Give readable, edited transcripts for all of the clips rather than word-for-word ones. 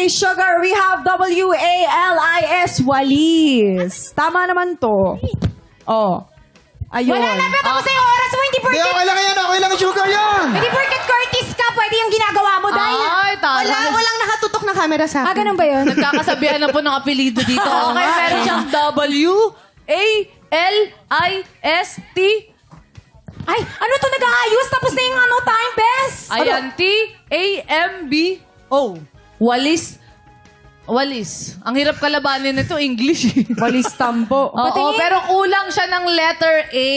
ni Sugar, we have W-A-L-I-S, Walis. Tama naman to. Oh. Ayun. Wala na, pero tapos yung oras mo, hindi Hindi, porket, okay lang yan. Okay lang, Sugar yan. hindi porket Curtis ka, pwede yung ginagawa mo dahil Ay, taray. walang nakatutok na camera sa akin. Ah, ganun ba yun? Nagkakasabihan na po ng apelido dito. Okay, meron siyang W-A-L-I-S-T. Ay, ano to nag-aayos? Tapos na yung time, best. Ayan, T-A-M-B-O. Walis. Walis. Ang hirap kalabanin nito, English. Walis tambo. Oo, Patingin. pero kulang siya ng letter A.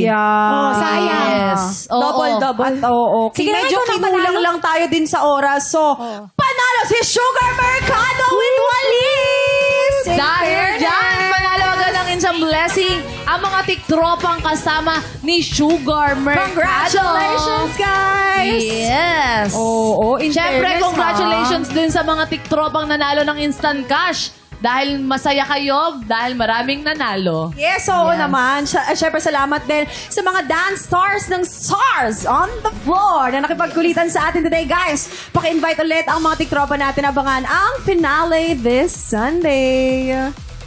Yeah. Oh, sayang. Yes. Oo. Double. At oo. Sige, Medyo ikaw na kinulang panalo. lang tayo din sa oras. So, panalo si Sugar Mercado with Walis! In Dahil fairness. dyan, panalo agad ng insang blessing ang mga tiktropang kasama ni Sugar Mercado. Congratulations, guys! Yes. Oo, in Siyempre, fairness, congratulations din sa mga tiktropang nanalo ng instant cash. Dahil masaya kayo, dahil maraming nanalo. Yes, oo naman. Siyempre, salamat din sa mga dance stars ng Stars on the Floor na nakipagkulitan sa atin today, guys. Paki-invite ulit ang mga tiktropa natin. Abangan ang finale this Sunday.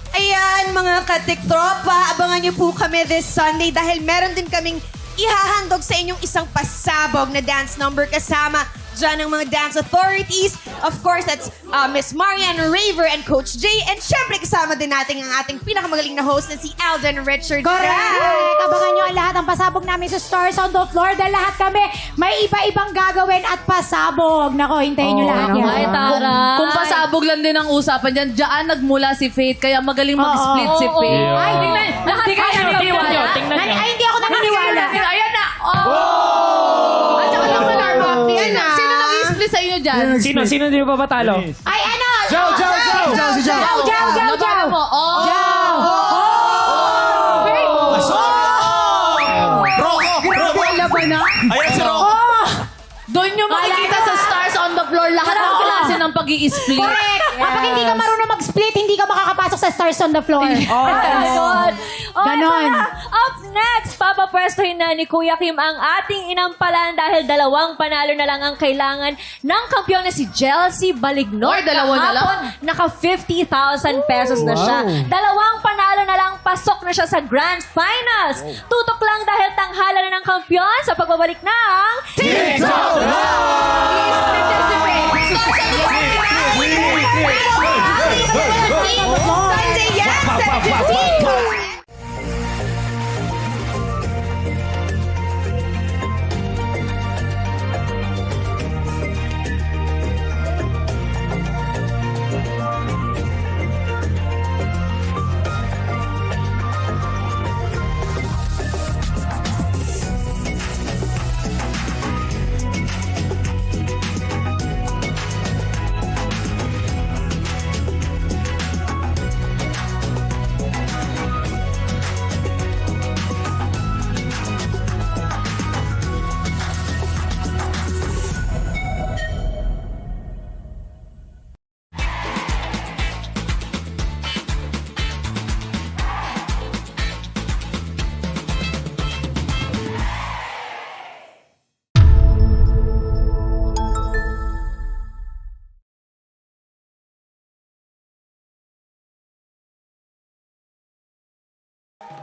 Ayan, mga katiktropa, abangan niyo po kami this Sunday dahil meron din kaming ihahandog sa inyong isang pasabog na dance number kasama dyan ng mga dance authorities. Of course, that's Miss Marianne Raver and Coach Jay. And syempre, kasama din natin ang ating pinakamagaling na host na si Alden Richard. Correct! Abangan nyo ang lahat ng pasabog namin sa Stars on the Floor dahil lahat kami may iba-ibang gagawin at pasabog. Nako, hintayin nyo lahat yan. Ay, taray. Kung pasabog lang din ang usapan dyan, dyan nagmula si Faith, kaya magaling mag-split si Faith. Ay, tingnan. Lahat kayo naniniwala. Ay, hindi ako naniniwala. Ayan na! Oh! At saka lang alarm. Yan na. Sino nag-split sa inyo dyan? Sino di ba patalo? Ay, ano? Jow! Si Jow! Labanan mo. Oh! Ayan si Rocco. Doon nyo makikita sa Stars on the Floor lahat ng klase ng pag-i-split. Correct. Kapag hindi ka marunong mag-split, hindi ka makakapasok sa Stars on the Floor. Ganon. Ganon. Up next, papapwestuhin na ni Kuya Kim ang ating inampalan dahil dalawang panalo na lang ang kailangan ng kampiyon na si Chelsea Balignon. Oy, dalawa na lang. Kahapon, naka 50,000 pesos na siya. Dalawang panalo na lang, pasok na siya sa Grand Finals. Tutok lang dahil tanghala na ng kampiyon sa pagbabalik ng... Sunday, yes! 7:15.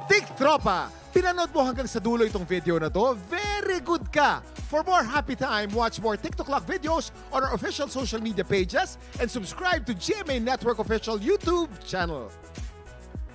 Tiktropa, pinanood mo hanggang sa dulo itong video na to? Very good ka! For more happy time, watch more TikTok Clock videos on our official social media pages and subscribe to GMA Network official YouTube channel.